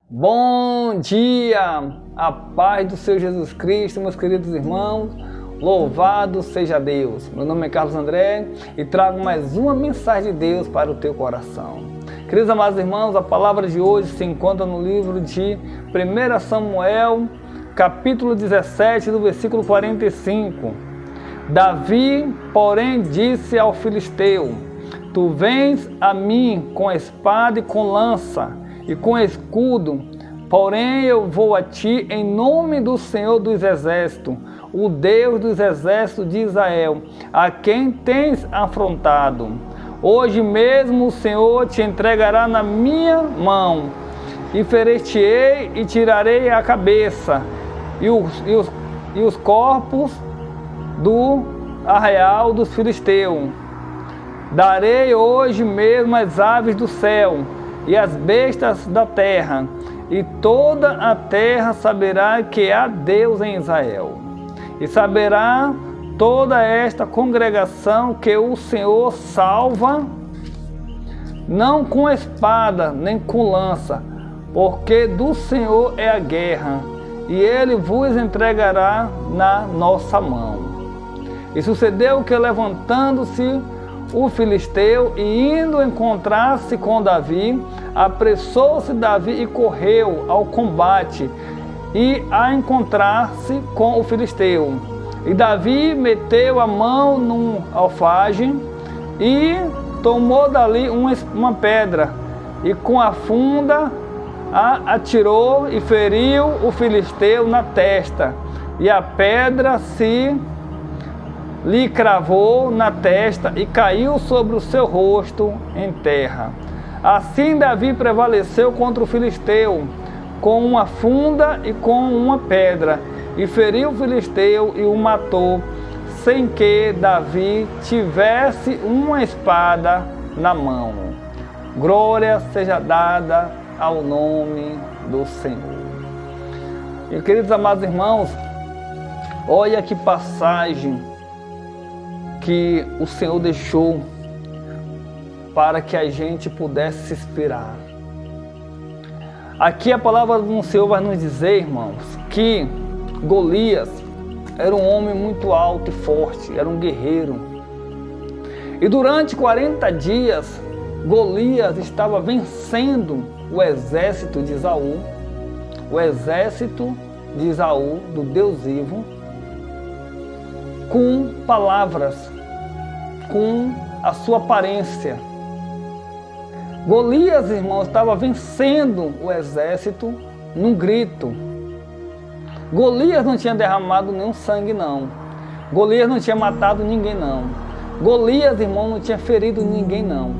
Bom dia, a paz do Senhor Jesus Cristo, meus queridos irmãos, louvado seja Deus. Meu nome é Carlos André e trago mais uma mensagem de Deus para o teu coração. Queridos amados irmãos, a palavra de hoje se encontra no livro de 1 Samuel, capítulo 17, do versículo 45. Davi, porém, disse ao filisteu: Tu vens a mim com espada e com lança e com escudo, porém eu vou a ti em nome do Senhor dos Exércitos, o Deus dos Exércitos de Israel, a quem tens afrontado. Hoje mesmo o Senhor te entregará na minha mão, e ferir-te-ei e tirarei a cabeça e os corpos do arraial dos filisteus. Darei hoje mesmo as aves do céu e as bestas da terra, e toda a terra saberá que há Deus em Israel. E saberá toda esta congregação que o Senhor salva, não com espada nem com lança, porque do Senhor é a guerra, e ele vos entregará na nossa mão. E sucedeu que, levantando-se o filisteu e indo encontrar-se com Davi, apressou-se Davi e correu ao combate e a encontrar-se com o filisteu. E Davi meteu a mão num alfage e tomou dali uma pedra e com a funda a atirou e feriu o filisteu na testa, e a pedra lhe cravou na testa e caiu sobre o seu rosto em terra. Assim Davi prevaleceu contra o filisteu com uma funda e com uma pedra, e feriu o filisteu e o matou, sem que Davi tivesse uma espada na mão. Glória seja dada ao nome do Senhor. E queridos amados irmãos, olha que passagem que o Senhor deixou para que a gente pudesse se inspirar. Aqui a palavra do Senhor vai nos dizer, irmãos, que Golias era um homem muito alto e forte, era um guerreiro. E durante 40 dias, Golias estava vencendo o exército de Esaú, do Deus vivo, com palavras, com a sua aparência. Golias, irmãos, estava vencendo o exército num grito. Golias não tinha derramado nenhum sangue, não. Golias não tinha matado ninguém, não. Golias, irmão, não tinha ferido ninguém, não.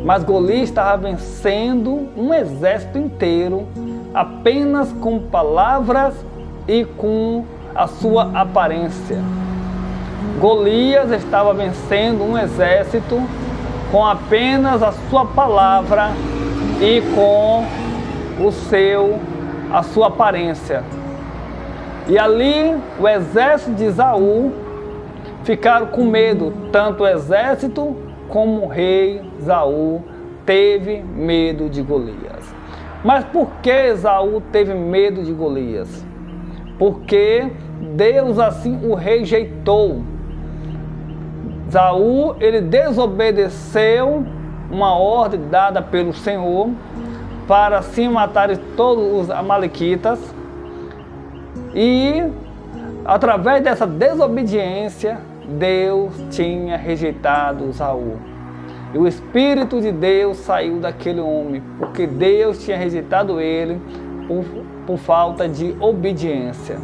Mas Golias estava vencendo um exército inteiro apenas com palavras e com a sua aparência. Golias estava vencendo um exército com apenas a sua palavra e com a sua aparência. E ali o exército de Esaú ficaram com medo, tanto o exército como o rei Esaú teve medo de Golias. Mas por que Esaú teve medo de Golias? Porque Deus assim o rejeitou. Esaú, ele desobedeceu uma ordem dada pelo Senhor para assim matar todos os amalequitas, e através dessa desobediência Deus tinha rejeitado Esaú. E o Espírito de Deus saiu daquele homem, porque Deus tinha rejeitado ele por falta de obediência.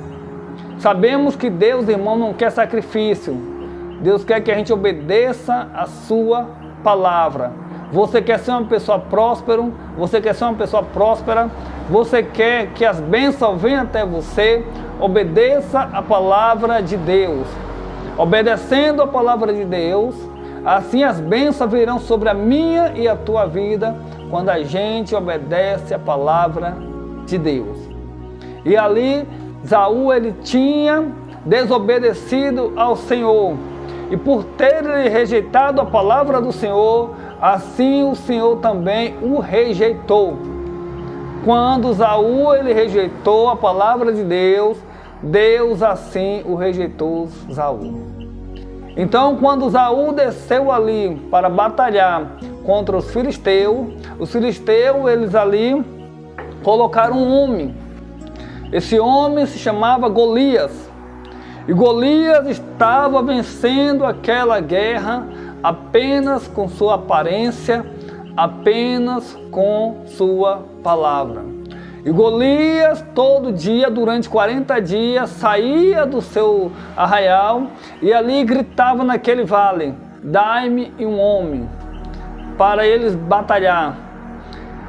Sabemos que Deus, irmão, não quer sacrifício. Deus quer que a gente obedeça a sua palavra. Você quer ser uma pessoa próspera? Você quer ser uma pessoa próspera? Você quer que as bênçãos venham até você? Obedeça a palavra de Deus. Obedecendo a palavra de Deus, assim as bênçãos virão sobre a minha e a tua vida, quando a gente obedece a palavra de Deus. E ali, Esaú, ele tinha desobedecido ao Senhor. E por ter rejeitado a palavra do Senhor, assim o Senhor também o rejeitou. Quando Saul ele rejeitou a palavra de Deus, Deus assim o rejeitou Saul. Então, quando Saul desceu ali para batalhar contra os filisteus eles ali colocaram um homem. Esse homem se chamava Golias. E Golias estava vencendo aquela guerra apenas com sua aparência, apenas com sua palavra. E Golias todo dia, durante 40 dias, saía do seu arraial e ali gritava naquele vale: dai-me um homem, para eles batalhar.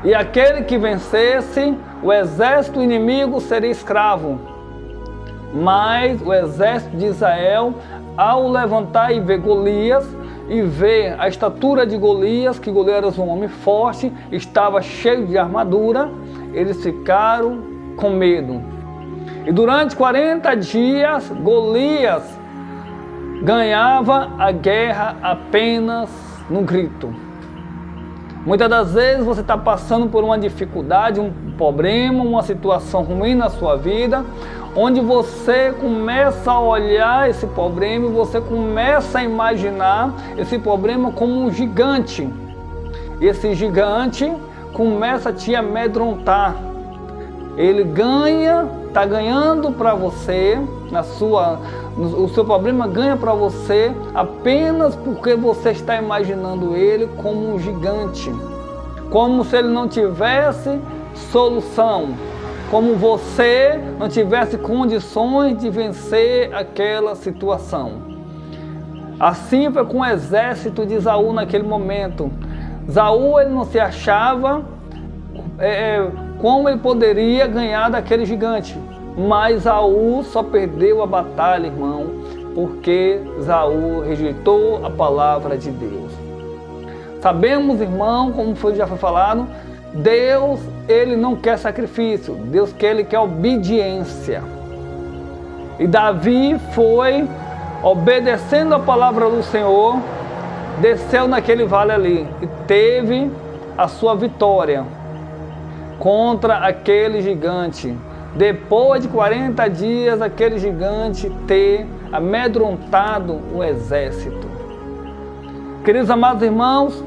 E aquele que vencesse, o exército inimigo seria escravo. Mas o exército de Israel, ao levantar e ver Golias, e ver a estatura de Golias, que Golias era um homem forte, estava cheio de armadura, eles ficaram com medo. E durante 40 dias, Golias ganhava a guerra apenas no grito. Muitas das vezes você está passando por uma dificuldade, um problema, uma situação ruim na sua vida, onde você começa a olhar esse problema e você começa a imaginar esse problema como um gigante. E esse gigante começa a te amedrontar. Ele está ganhando para você, o seu problema ganha para você apenas porque você está imaginando ele como um gigante, como se ele não tivesse solução, como você não tivesse condições de vencer aquela situação. Assim foi com o exército de Saul naquele momento. Saul ele não se achava como ele poderia ganhar daquele gigante. Mas Saul só perdeu a batalha, irmão, porque Saul rejeitou a palavra de Deus. Sabemos, irmão, como já foi falado, Deus, ele não quer sacrifício, Deus ele quer obediência. E Davi foi obedecendo a palavra do Senhor, desceu naquele vale ali e teve a sua vitória contra aquele gigante. Depois de 40 dias, aquele gigante ter amedrontado o exército. Queridos amados irmãos,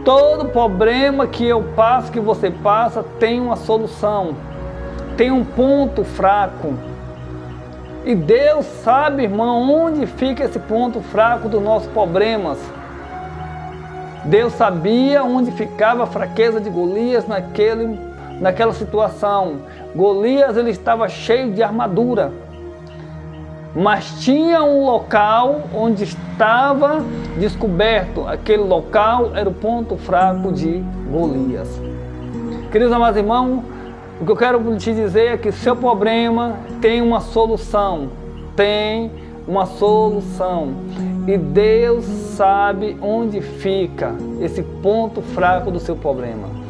todo problema que eu passo, que você passa, tem uma solução, tem um ponto fraco. E Deus sabe, irmão, onde fica esse ponto fraco dos nossos problemas. Deus sabia onde ficava a fraqueza de Golias naquela situação. Golias ele estava cheio de armadura, mas tinha um local onde estava descoberto. Aquele local era o ponto fraco de Golias. Queridos amados irmãos, o que eu quero te dizer é que seu problema tem uma solução. Tem uma solução. E Deus sabe onde fica esse ponto fraco do seu problema.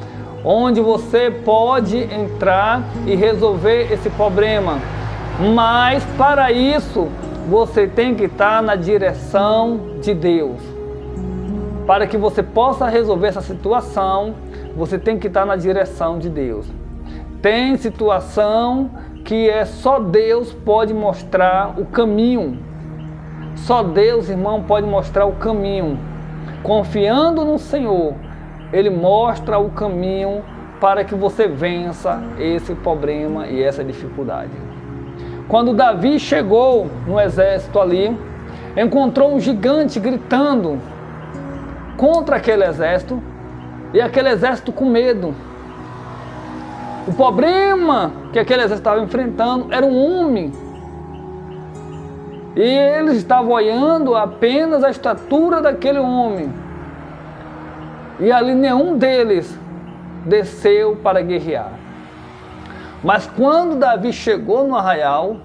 Onde você pode entrar e resolver esse problema. Mas para isso, você tem que estar na direção de Deus. Para que você possa resolver essa situação, você tem que estar na direção de Deus. Tem situação que só Deus pode mostrar o caminho. Só Deus, irmão, pode mostrar o caminho. Confiando no Senhor, Ele mostra o caminho para que você vença esse problema e essa dificuldade. Quando Davi chegou no exército ali, encontrou um gigante gritando contra aquele exército, e aquele exército com medo. O problema que aquele exército estava enfrentando era um homem. E eles estavam olhando apenas a estatura daquele homem. E ali nenhum deles desceu para guerrear. Mas quando Davi chegou no arraial,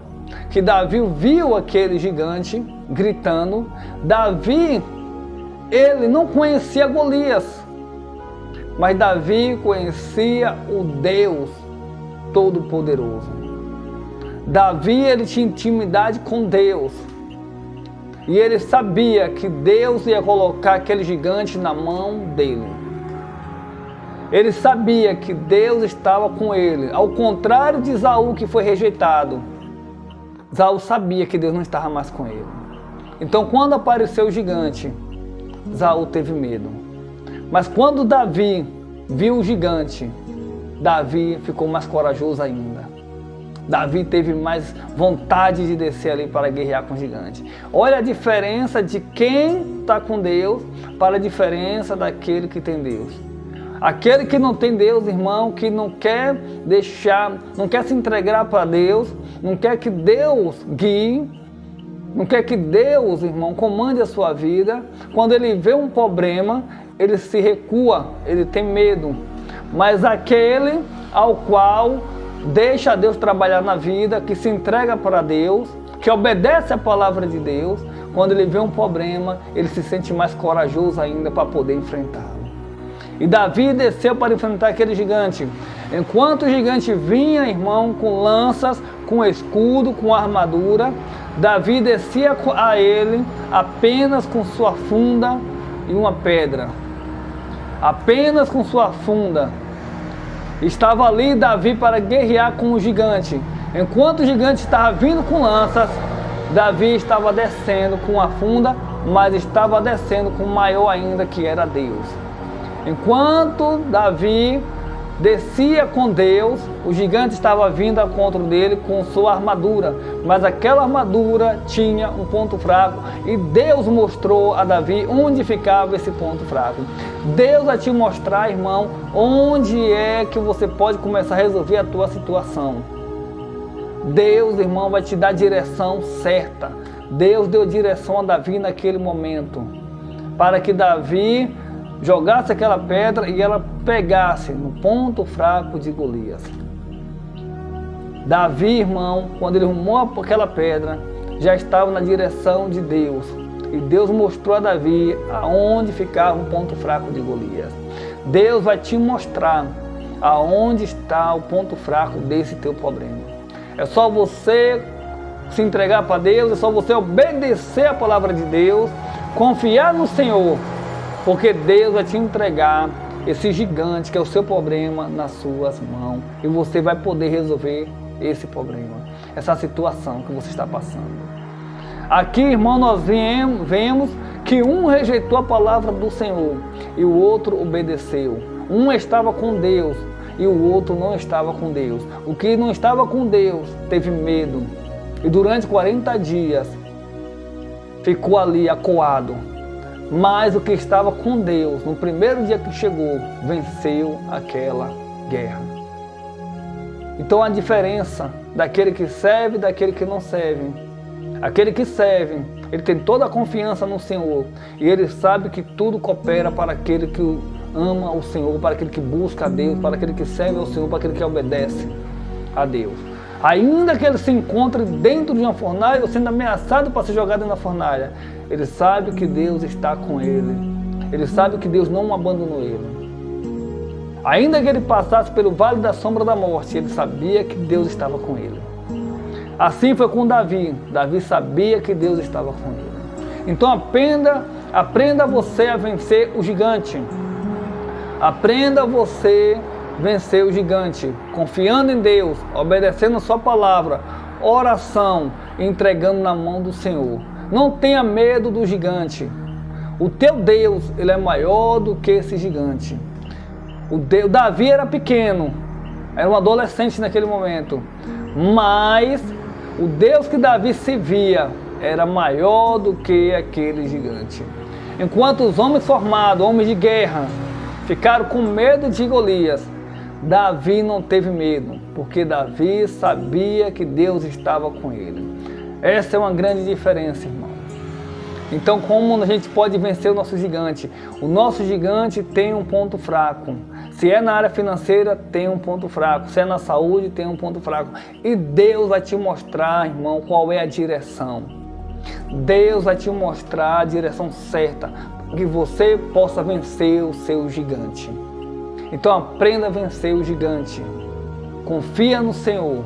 que Davi viu aquele gigante gritando, Davi, ele não conhecia Golias, mas Davi conhecia o Deus Todo-Poderoso. Davi, ele tinha intimidade com Deus. E ele sabia que Deus ia colocar aquele gigante na mão dele. Ele sabia que Deus estava com ele. Ao contrário de Esaú, que foi rejeitado. Esaú sabia que Deus não estava mais com ele. Então, quando apareceu o gigante, Esaú teve medo. Mas quando Davi viu o gigante, Davi ficou mais corajoso ainda. Davi teve mais vontade de descer ali para guerrear com o gigante. Olha a diferença de quem está com Deus para a diferença daquele que tem Deus. Aquele que não tem Deus, irmão, que não quer deixar, não quer se entregar para Deus, não quer que Deus guie, não quer que Deus, irmão, comande a sua vida. Quando ele vê um problema, ele se recua, ele tem medo. Mas aquele ao qual deixa Deus trabalhar na vida, que se entrega para Deus, que obedece a palavra de Deus, quando ele vê um problema, ele se sente mais corajoso ainda para poder enfrentá-lo. E Davi desceu para enfrentar aquele gigante. Enquanto o gigante vinha, irmão, com lanças, com escudo, com armadura, Davi descia a ele apenas com sua funda e uma pedra. Apenas com sua funda. Estava ali Davi para guerrear com o gigante. Enquanto o gigante estava vindo com lanças, Davi estava descendo com a funda, mas estava descendo com o maior ainda, que era Deus. Enquanto Davi descia com Deus, o gigante estava vindo ao encontro dele com sua armadura, mas aquela armadura tinha um ponto fraco e Deus mostrou a Davi onde ficava esse ponto fraco. Deus vai te mostrar, irmão, onde é que você pode começar a resolver a tua situação. Deus, irmão, vai te dar a direção certa. Deus deu direção a Davi naquele momento, para que Davi jogasse aquela pedra e ela pegasse no ponto fraco de Golias. Davi, irmão, quando ele arrumou aquela pedra, já estava na direção de Deus. E Deus mostrou a Davi aonde ficava o ponto fraco de Golias. Deus vai te mostrar aonde está o ponto fraco desse teu problema. É só você se entregar para Deus, é só você obedecer a palavra de Deus, confiar no Senhor, porque Deus vai te entregar esse gigante que é o seu problema nas suas mãos. E você vai poder resolver esse problema, essa situação que você está passando. Aqui, irmão, nós vemos que um rejeitou a palavra do Senhor e o outro obedeceu. Um estava com Deus e o outro não estava com Deus. O que não estava com Deus teve medo. E durante 40 dias ficou ali acuado. Mas o que estava com Deus, no primeiro dia que chegou, venceu aquela guerra. Então a diferença daquele que serve e daquele que não serve. Aquele que serve, ele tem toda a confiança no Senhor. E ele sabe que tudo coopera para aquele que ama o Senhor, para aquele que busca a Deus, para aquele que serve ao Senhor, para aquele que obedece a Deus. Ainda que ele se encontre dentro de uma fornalha ou sendo ameaçado para ser jogado na fornalha, ele sabe que Deus está com ele. Ele sabe que Deus não abandonou ele. Ainda que ele passasse pelo vale da sombra da morte, ele sabia que Deus estava com ele. Assim foi com Davi. Davi sabia que Deus estava com ele. Então aprenda você a vencer o gigante. Aprenda você vencer o gigante, confiando em Deus, obedecendo a sua palavra, oração, entregando na mão do Senhor. Não tenha medo do gigante. O teu Deus, ele é maior do que esse gigante. Davi era pequeno, era um adolescente naquele momento, mas o Deus que Davi servia era maior do que aquele gigante. Enquanto os homens formados, homens de guerra, ficaram com medo de Golias, Davi não teve medo, porque Davi sabia que Deus estava com ele. Essa é uma grande diferença, irmão. Então, como a gente pode vencer o nosso gigante? O nosso gigante tem um ponto fraco. Se é na área financeira, tem um ponto fraco. Se é na saúde, tem um ponto fraco. E Deus vai te mostrar, irmão, qual é a direção. Deus vai te mostrar a direção certa, para que você possa vencer o seu gigante. Então aprenda a vencer o gigante. Confia no Senhor,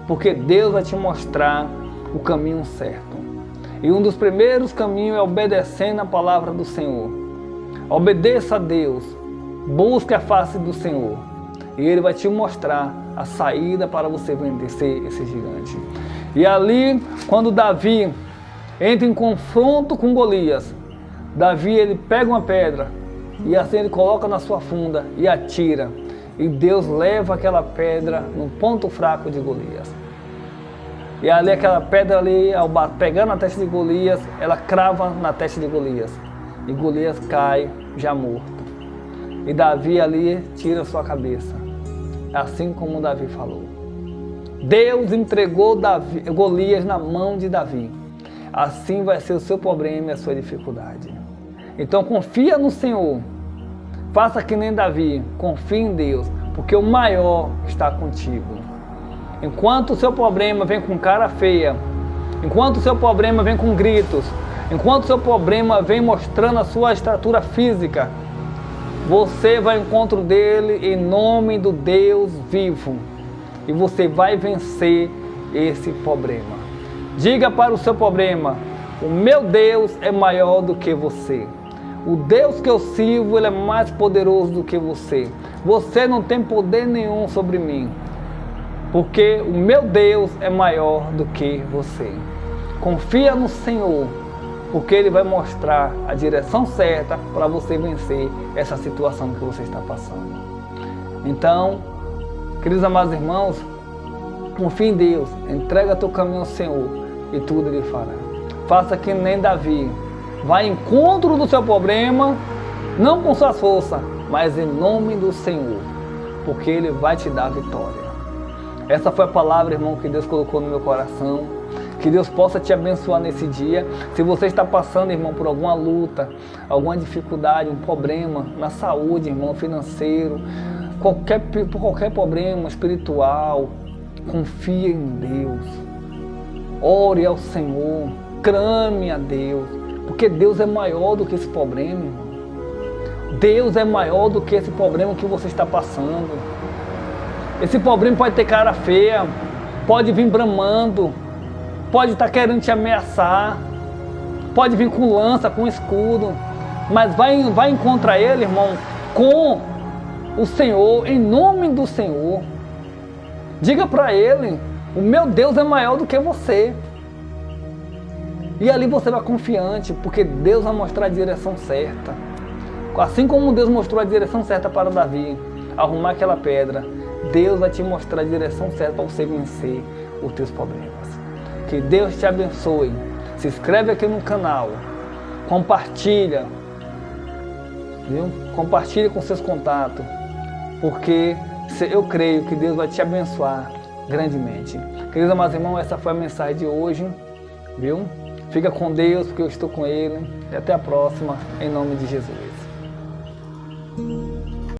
porque Deus vai te mostrar o caminho certo. E um dos primeiros caminhos é obedecendo a palavra do Senhor. Obedeça a Deus. Busque a face do Senhor e Ele vai te mostrar a saída para você vencer esse gigante. E ali, quando Davi entra em confronto com Golias, Davi ele pega uma pedra e assim ele coloca na sua funda e atira. E Deus leva aquela pedra no ponto fraco de Golias. E ali aquela pedra ali, ao pegar na testa de Golias, ela crava na testa de Golias. E Golias cai já morto. E Davi ali tira sua cabeça. Assim como Davi falou. Deus entregou Golias na mão de Davi. Assim vai ser o seu problema e a sua dificuldade. Então confia no Senhor. Faça que nem Davi. Confie em Deus, porque o maior está contigo. Enquanto o seu problema vem com cara feia, enquanto o seu problema vem com gritos, enquanto o seu problema vem mostrando a sua estatura física, você vai ao encontro dele em nome do Deus vivo. E você vai vencer esse problema. Diga para o seu problema: o meu Deus é maior do que você. O Deus que eu sirvo, ele é mais poderoso do que você. Você não tem poder nenhum sobre mim. Porque o meu Deus é maior do que você. Confia no Senhor, porque Ele vai mostrar a direção certa para você vencer essa situação que você está passando. Então, queridos amados irmãos, confia em Deus, entrega teu caminho ao Senhor e tudo Ele fará. Faça que nem Davi, vá em encontro do seu problema, não com suas forças, mas em nome do Senhor, porque Ele vai te dar vitória. Essa foi a palavra, irmão, que Deus colocou no meu coração. Que Deus possa te abençoar nesse dia. Se você está passando, irmão, por alguma luta, alguma dificuldade, um problema na saúde, irmão, financeiro, por qualquer problema espiritual, confie em Deus. Ore ao Senhor, clame a Deus, porque Deus é maior do que esse problema, irmão. Deus é maior do que esse problema que você está passando. Esse problema pode ter cara feia, pode vir bramando, pode estar querendo te ameaçar, pode vir com lança, com escudo, mas vai encontrar ele, irmão, com o Senhor, em nome do Senhor. Diga para ele: o meu Deus é maior do que você. E ali você vai confiante, porque Deus vai mostrar a direção certa. Assim como Deus mostrou a direção certa para Davi, arrumar aquela pedra, Deus vai te mostrar a direção certa para você vencer os teus problemas. Que Deus te abençoe. Se inscreve aqui no canal. Compartilha. Viu? Compartilha com seus contatos. Porque eu creio que Deus vai te abençoar grandemente. Queridos amados irmãos, essa foi a mensagem de hoje. Viu? Fica com Deus, porque eu estou com Ele. E até a próxima, em nome de Jesus.